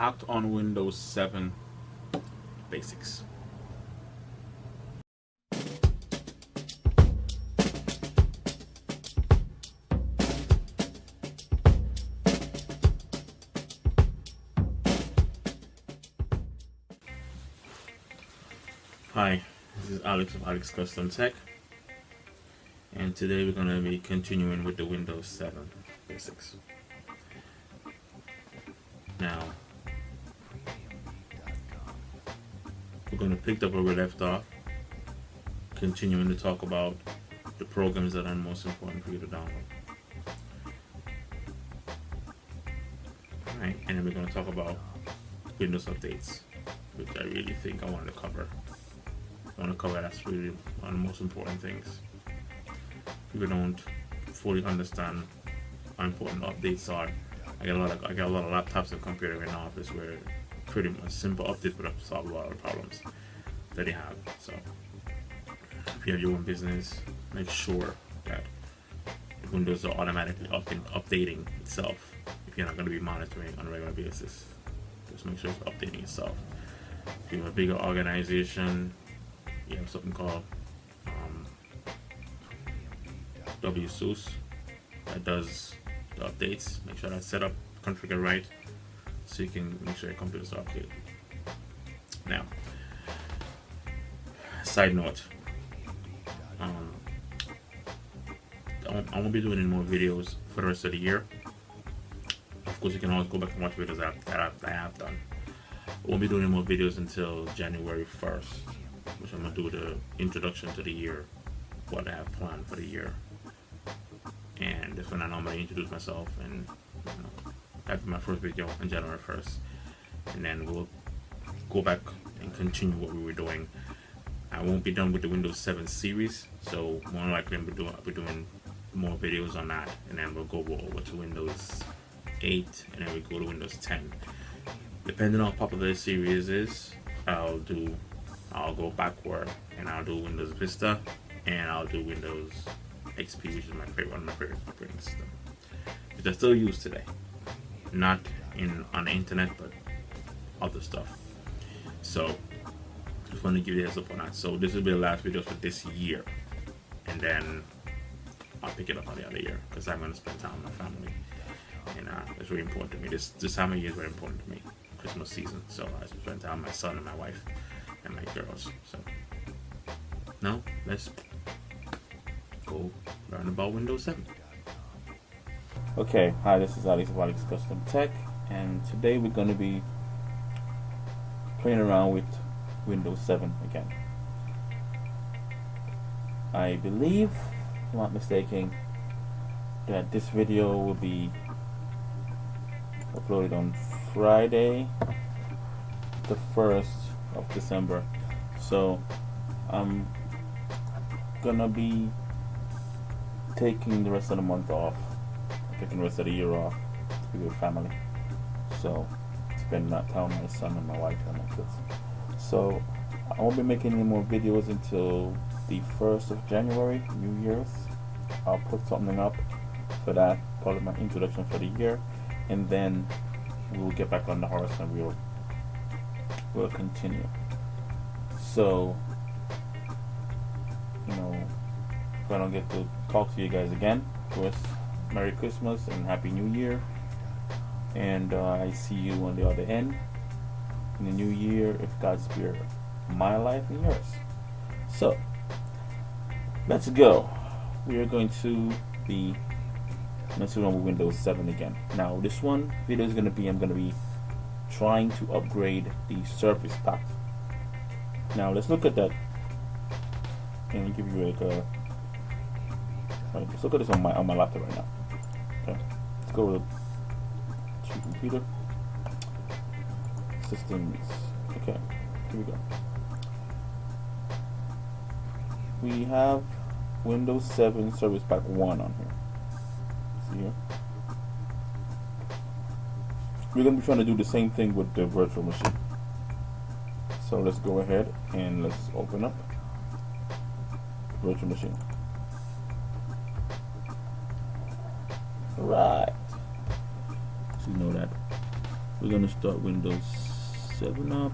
Act on Windows 7 Basics. Hi, this is Alex of Alex Custom Tech, and today we're going to be continuing with the Windows 7 Basics. Now, we're going to pick up where we left off, continuing to talk about the programs that are most important for you to download. Alright, and then we're going to talk about Windows updates, which I really think I wanted to cover. I want to cover that's really one of the most important things. People don't fully understand how important updates are. I got a lot of laptops and computers in the office where pretty much simple updates would have solved a lot of the problems that they have. So if you have your own business, make sure that Windows are automatically updating itself. If you're not going to be monitoring on a regular basis, just make sure it's updating itself. If you have a bigger organization, you have something called WSUS that does the updates. Make sure that's set up, configured right, so you can make sure your computers are updated. Now, side note, I won't be doing any more videos for the rest of the year. Of course, you can always go back and watch videos that I have done. I won't be doing any more videos until January 1st, which I'm going to do the introduction to the year, what I have planned for the year. And that's when I normally introduce myself, and that'll be my first video on January 1st. And then we'll go back and continue what we were doing. I won't be done with the Windows 7 series, so more likely I'll be doing more videos on that, and then we'll go over to Windows 8, and then we go to Windows 10. Depending on how popular the series is, I'll go backward, and I'll do Windows Vista, and I'll do Windows XP, which is one of my favorite operating system, which I still use today. Not on the internet, but other stuff. So just want to give you a heads up on that. So this will be the last video for this year, and then I'll pick it up on the other year because I'm going to spend time with my family, and it's really important to me. This time of year is very important to me. Christmas season, so I spend time with my son and my wife and my girls. So now let's go learn about Windows 7. Okay, hi, this is Alex of Alex Custom Tech, and today we're going to be playing around with Windows 7 again. I believe, if I'm not mistaken, that this video will be uploaded on Friday, the 1st of December. So I'm gonna be taking the rest of the month off, taking the rest of the year off to be with family. So spend that time with my son and my wife and my kids. So I won't be making any more videos until the 1st of January, New Year's. I'll put something up for that, probably my introduction for the year, and then we'll get back on the horse and we'll continue. So, if I don't get to talk to you guys again, of course, Merry Christmas and Happy New Year, and I see you on the other end in the new year, if God spare my life and yours. So let's go. We are going to be messing around with Windows 7 again. Now this one video is I'm going to be trying to upgrade the Surface Pack. Now let's look at that. Let me give you like a let's look at this on my laptop right now. Okay, let's go with to computer systems. Okay, here we go. We have Windows 7 Service Pack 1 on here. See here? We're going to be trying to do the same thing with the virtual machine. So let's go ahead and let's open up the virtual machine. Right. So you know that We're gonna start Windows 7 up,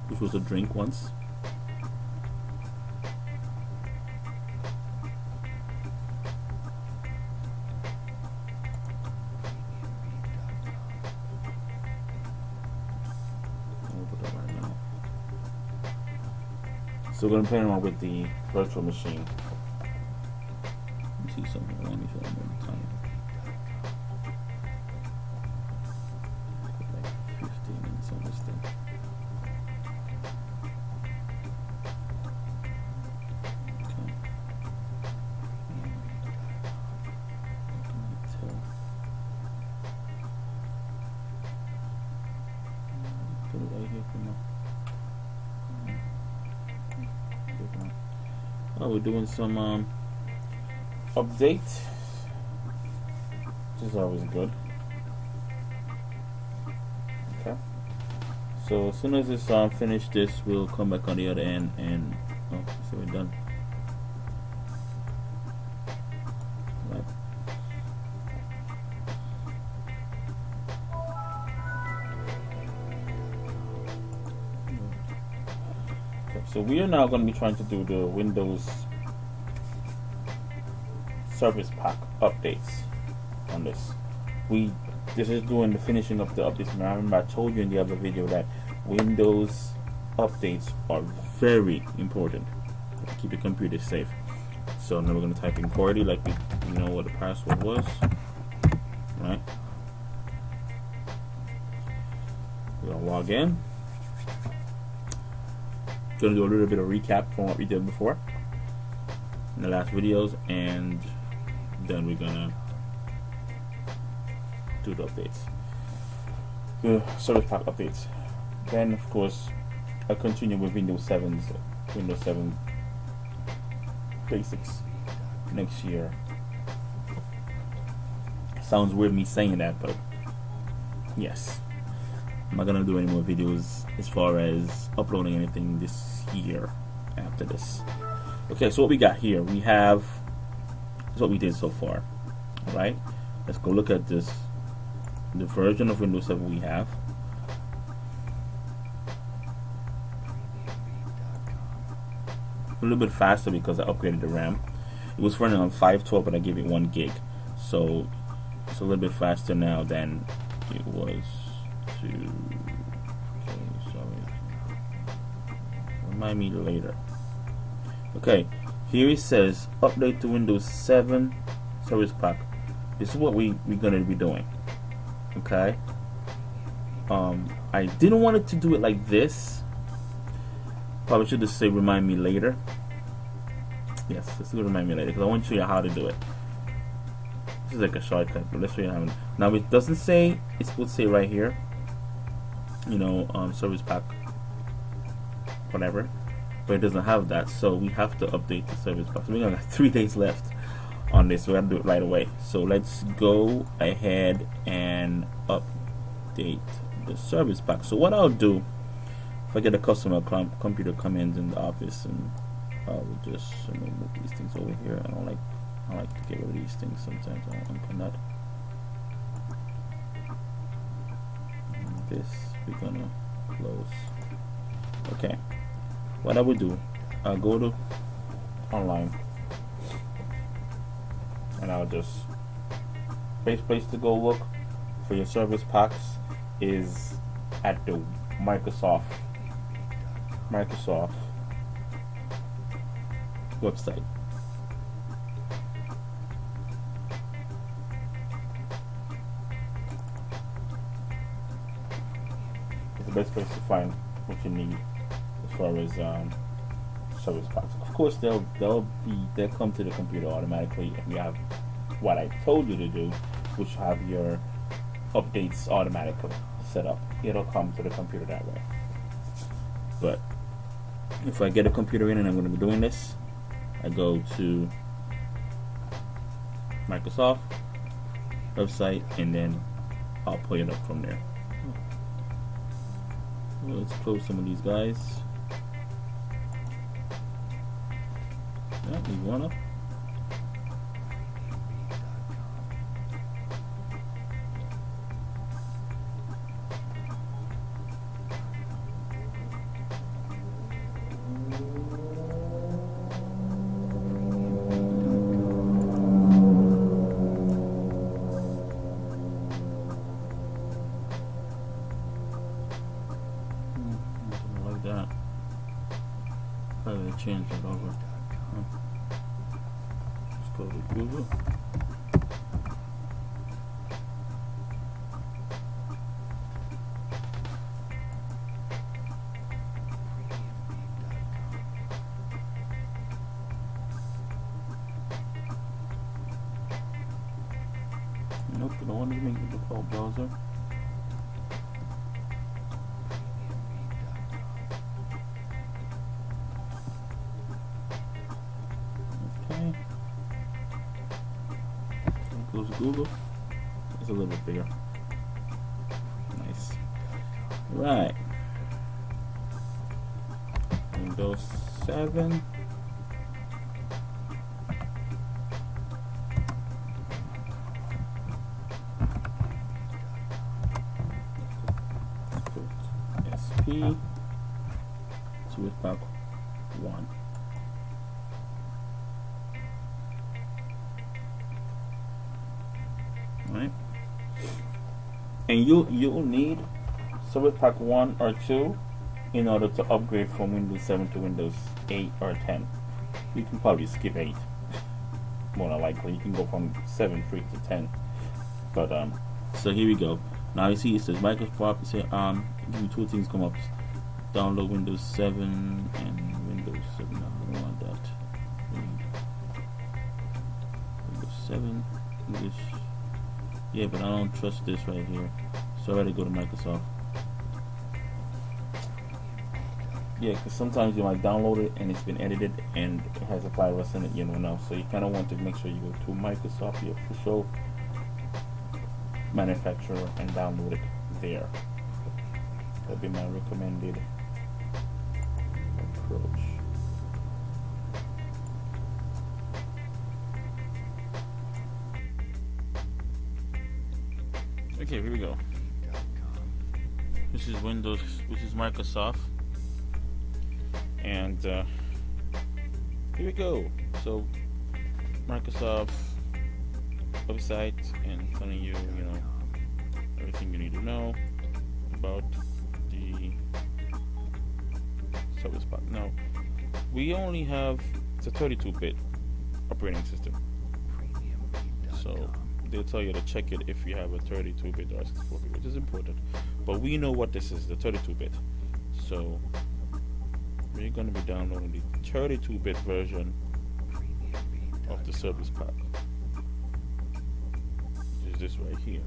which was a drink once. I'll put that right now. So we're gonna play around with the virtual machine. Let me see something. Let me show you one more time. Like 15 minutes on this thing. Okay. Put it right here for now. Oh, we're doing some update, which is always good. Okay. So as soon as it's finished, this will come back on the other end, and so we're done. Right. Okay, so we are now going to be trying to do the Windows Service Pack updates on this. This is doing the finishing up the updates. And I remember I told you in the other video that Windows updates are very important to keep your computer safe. So now we're going to type in QWERTY like we know what the password was, right? We're going to log in. Going to do a little bit of recap from what we did before in the last videos, and then we're gonna do the updates, the service pack updates. Then of course I'll continue with Windows 7 basics next year. Sounds weird me saying that, but yes, I'm not gonna do any more videos as far as uploading anything this year after this. Okay, so what we got here, we have is what we did so far. Alright, let's go look at this, the version of Windows 7 we have. A little bit faster because I upgraded the RAM. It was running on 512, but I gave it 1 gig, so it's a little bit faster now than it was to. Okay, sorry. Remind me later. Okay, here it says update to Windows 7 Service Pack. This is what we're gonna be doing. Okay. I didn't want it to do it like this. Probably should just say remind me later. Yes, let's do remind me later because I want to show you how to do it. This is like a shortcut, but let's show you how. Now it doesn't say, it's supposed to say right here, you know, Service Pack, whatever. But it doesn't have that, so we have to update the Service Pack. So we got 3 days left on this, so we have to do it right away. So let's go ahead and update the Service Pack. So what I'll do, if I get a customer computer come in the office, and we'll just move these things over here. I like to get rid of these things sometimes. I don't open that. And this we're gonna close. Okay. What I would do, I'll go to online, and I'll just best place to go look for your service packs is at the Microsoft website. It's the best place to find what you need as far as service packs. Of course, they'll come to the computer automatically, and you have what I told you to do, which have your updates automatically set up. It'll come to the computer that way. But if I get a computer in and I'm going to be doing this, I go to Microsoft website, and then I'll pull it up from there. Well, let's close some of these guys. Yeah, leave one up. close it, Google. Nope, I don't want to make the default browser. Okay. Close Google. It's a little bit bigger. Nice. Right. Windows 7. SP. Service Pack 1. Right. And you'll need Service Pack 1 or 2 in order to upgrade from Windows 7 to Windows 8 or 10. You can probably skip 8. More than likely, you can go from 7 straight to 10. But so here we go. Now you see it says Microsoft. It says give you two things come up. Download Windows 7 and Windows 7. No, I don't want that. Windows 7 English. Yeah, but I don't trust this right here. So I gotta go to Microsoft. Yeah, because sometimes you might download it and it's been edited and it has a virus in it, you don't know. So you kind of want to make sure you go to Microsoft, the official manufacturer, and download it there. That'd be my recommended approach. Okay, here we go. This is Windows, which is Microsoft, and here we go. So Microsoft website and telling you, everything you need to know about the Service Pack. Now, we only have it's a 32-bit operating system, so they'll tell you to check it if you have a 32-bit or 64-bit, which is important. But we know what this is, the 32-bit. So we're going to be downloading the 32-bit version of the Service Pack, which is this right here.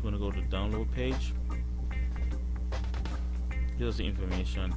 Going to go to the download page. Here's the information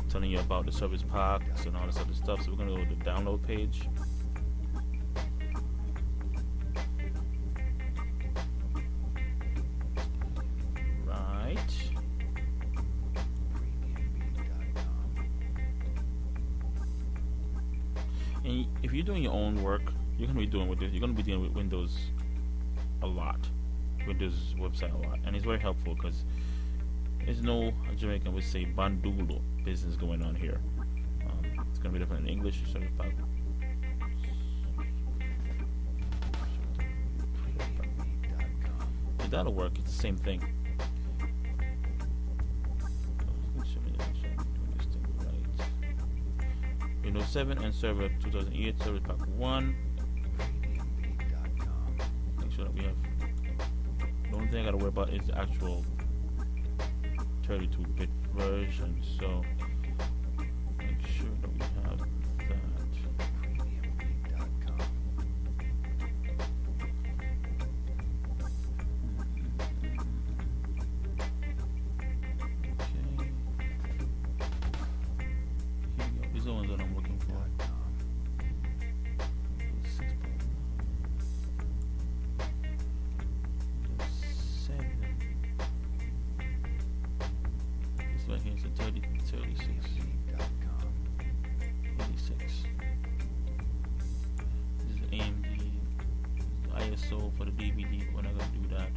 telling you about the service packs and all this other stuff. So we're going to go to the download page. Right. And if you're doing your own work, you're going to be doing with this. You're going to be dealing with Windows a lot. Windows website a lot, and it's very helpful because there's no Jamaican would say bandulo business going on here. It's gonna be different in English. That'll work. It's the same thing. Windows 7 and Server 2008 Service Pack 1. Make sure that we have. The only thing I gotta worry about is the actual 32-bit version, so make sure that we have that. Okay. Here we go. These are the ones that I'm looking for. 36. ISO for the DVD, but we're not gonna do that.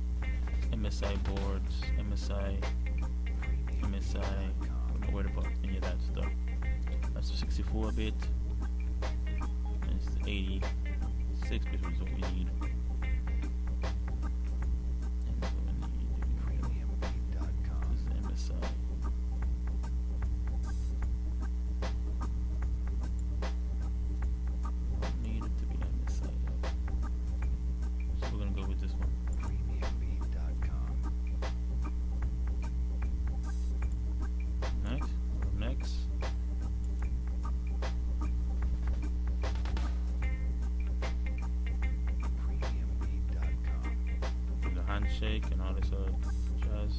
MSI boards, MSI. I'm not worried about any of that stuff. That's 64-bit. And it's 86-bit, which is what we need. And that's what we need. This is MSI. Need it to be MSI though. So we're gonna go with this one. Next. The handshake and all this other jazz.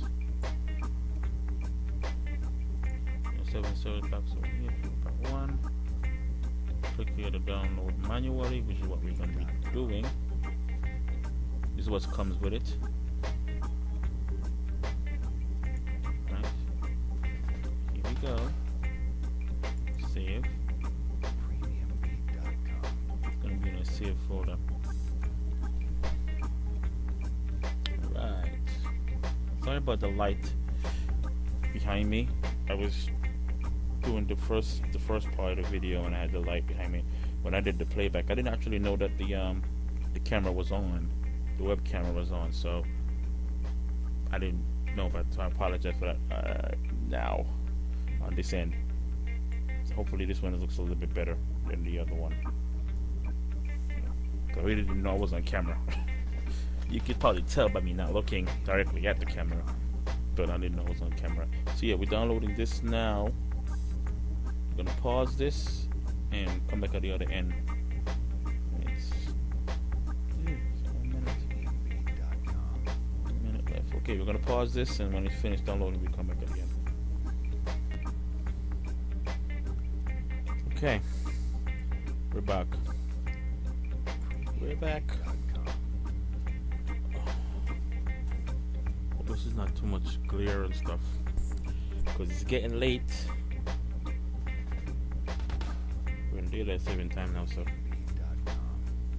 7 service packs over here. Pack 1. Click here to download manually, which is what we're going to be doing. This is what comes with it. Right. Here we go. Save. It's going to be in a save folder. Alright. Sorry about the light behind me. I was doing the first part of the video and I had the light behind me. When I did the playback, I didn't actually know that the camera was on. The web camera was on, so I didn't know that, so I apologize for that now on this end. So hopefully this one looks a little bit better than the other one. I really didn't know I was on camera. You could probably tell by me not looking directly at the camera, but I didn't know I was on camera. So yeah, we're downloading this now. I'm gonna pause this and come back at the other end. It's 1 minute left. Okay, we're gonna pause this, and when it's finished downloading, we come back at the end. Okay, we're back. We're back. Hope this is not too much glare and stuff, because it's getting late. We're in daylight saving time now, so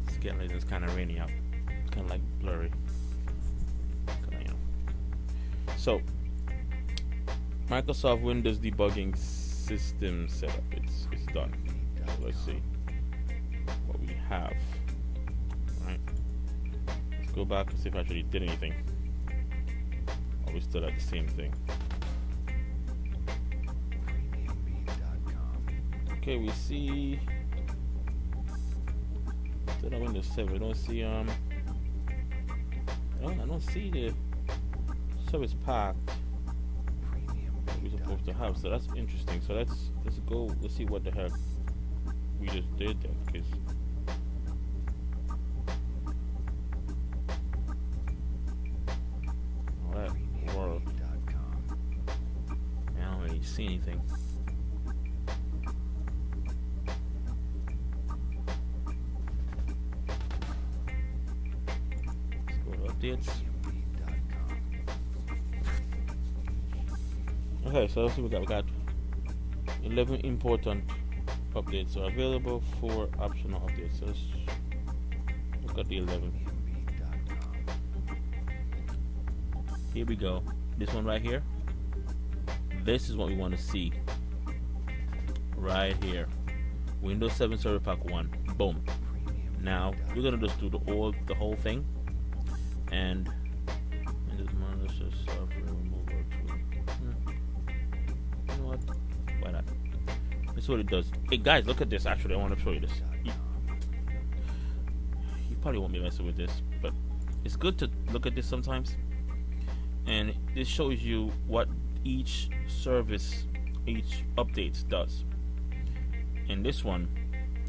it's getting late. It's kind of rainy out. It's kind of like blurry. Kinda, you know. So, Microsoft Windows debugging system setup. It's done. So let's see what we have. Right. Let's go back and see if I actually did anything. Or we still at the same thing. Okay, we see still on Windows 7. We don't see I don't see the service pack that we're supposed to have. So that's interesting. So let's see what the heck we just did there, because that worked. I don't really see anything. Updates. Okay, so let's see what we got. We got 11 important updates are available, 4 optional updates. So let's look at the 11. Here we go. This one right here. This is what we want to see. Right here. Windows 7 Server Pack 1. Boom. Now we're gonna just do the whole thing. And Windows malicious software removal tool. You know what? Why not? This is what it does. Hey guys, look at this. Actually, I want to show you this. You probably won't be messing with this, but it's good to look at this sometimes. And this shows you what each service, each update does. In this one,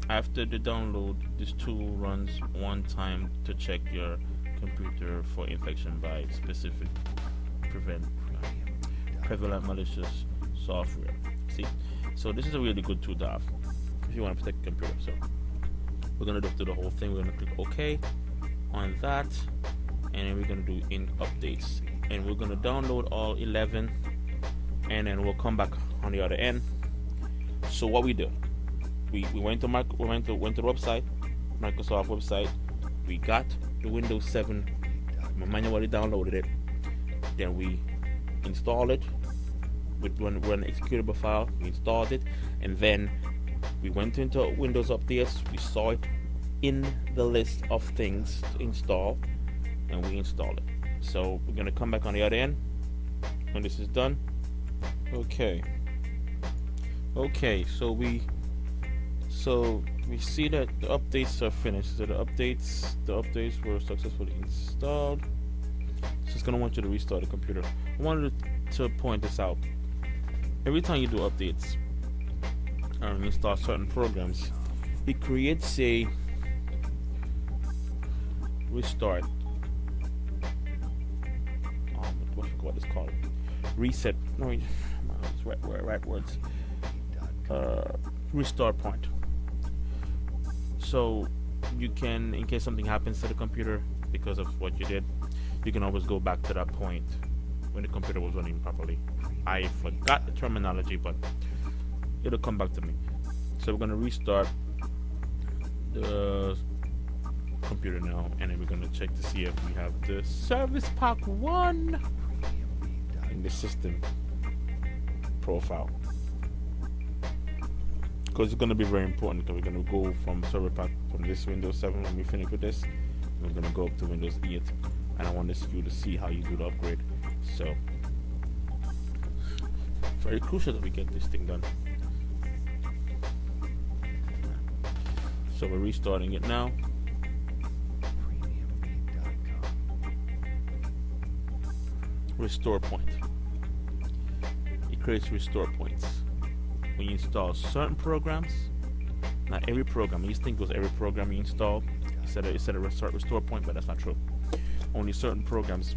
after the download, this tool runs one time to check your computer for infection by specific prevalent malicious software. See, so this is a really good tool to have if you want to protect the computer. So we're gonna do the whole thing. We're gonna click OK on that, and then we're gonna do in updates, and we're gonna download all 11, and then we'll come back on the other end. So what we do, we went to the website, Microsoft website. We got the Windows 7, we manually downloaded it, then we installed it with one executable file. We installed it, and then we went into Windows updates. We saw it in the list of things to install, and we installed it. So we're gonna come back on the other end when this is done. Okay, so we see that the updates are finished. So the updates were successfully installed. So it's gonna want you to restart the computer. I wanted to point this out. Every time you do updates or install certain programs, it creates a restart. What is called reset? No, it's right words. Restart point. So you can, in case something happens to the computer because of what you did, you can always go back to that point when the computer was running properly. I forgot the terminology, but it'll come back to me. So we're gonna restart the computer now, and then we're gonna check to see if we have the Service Pack 1 in the system profile, because it's gonna be very important, because we're gonna go from Service Pack from this Windows 7 when we finish with this. We're gonna go up to Windows 8, and I want you to see how you do the upgrade. So very crucial that we get this thing done. So we're restarting it now. Restore point. It creates restore points when you install certain programs. Not every program. You think it was every program you install. It said a restore point, but that's not true. Only certain programs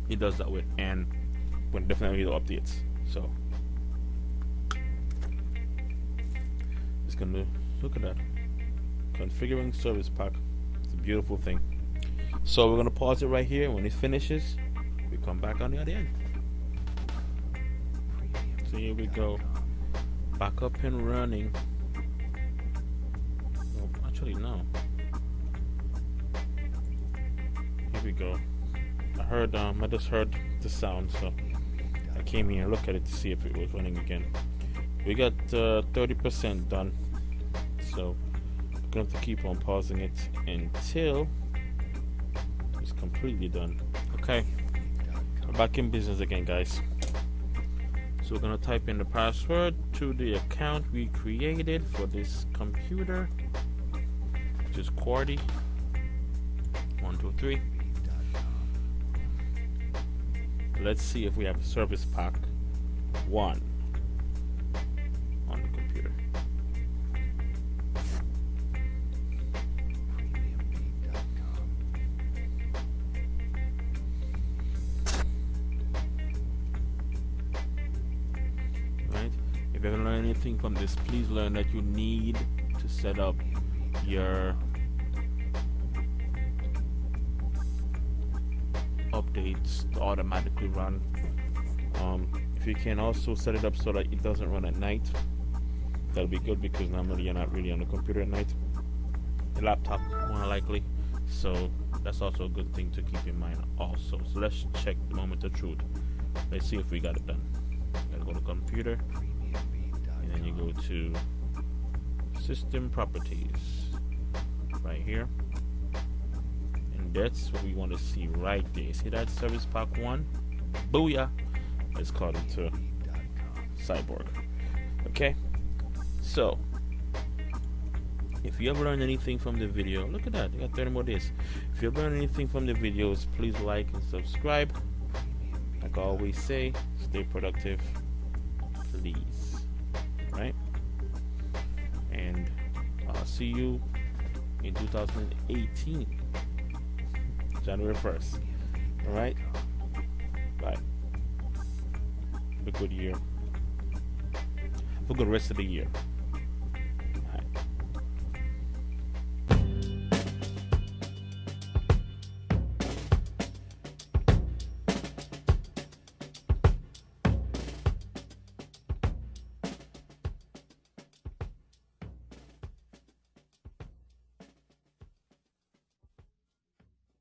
it does that with, and when definitely the updates. So it's gonna look at that. Configuring Service Pack. It's a beautiful thing. So we're gonna pause it right here, and when it finishes, we come back on the other end. So here we go. Back up and running. Oh, actually no. Here we go. I just heard the sound, so I came here and looked at it to see if it was running again. We got 30% done, so we're going to keep on pausing it until it's completely done. Okay, we're back in business again, guys. So we're going to type in the password to the account we created for this computer, which is QWERTY123. Let's see if we have Service Pack 1 on the computer. Right? If you haven't learned anything from this, please learn that you need to set up your updates to automatically run. If you can also set it up so that it doesn't run at night, that'll be good, because normally you're not really on the computer at night, the laptop more likely. So that's also a good thing to keep in mind also. So let's check the moment of truth. Let's see if we got it done. Gotta go to computer, and then you go to system properties right here. That's what we want to see right there. See that Service Pack 1? Booyah! Let's call it to Cyborg. Okay? So, if you ever learned anything from the video, look at that, you got 30 more days. If you ever learned anything from the videos, please like and subscribe. Like I always say, stay productive, please. Right? And I'll see you in 2018. January 1st. Alright? Bye. Have a good year. Have a good rest of the year.